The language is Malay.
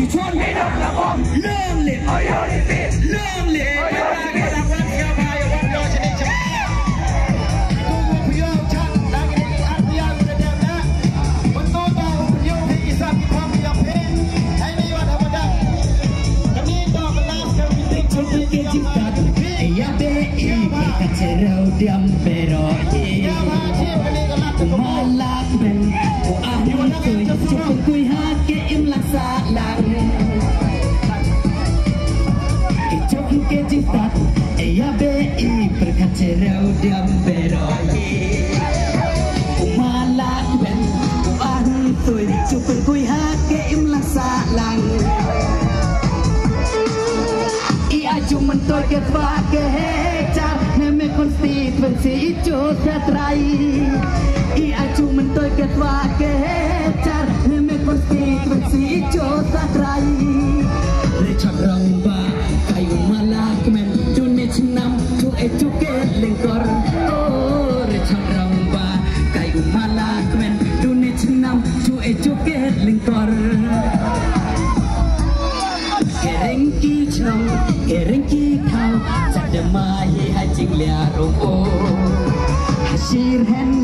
chỉ chọn cái đó là con lương liệt lương liệt Cerau diam beroi, malak ben, ahli kui, cukup kui hake imlak salang. Kecuali kejitat, ya bei berkat cerau diam beroi, malak ben, ahli kui, cukup kui hake imlak salang. Ia cuma toiket pakai car. Konstituensi itu setrai ia cuma toiket pakai car neme konstituensi itu setrai recak ramba kayu malak men dunia senam tu eduket lengkor oh recak ramba kayu malak men dunia senam tu eduket lengkor kerengki chong kerengki thau sadamai hai jing lia rong o hasir hen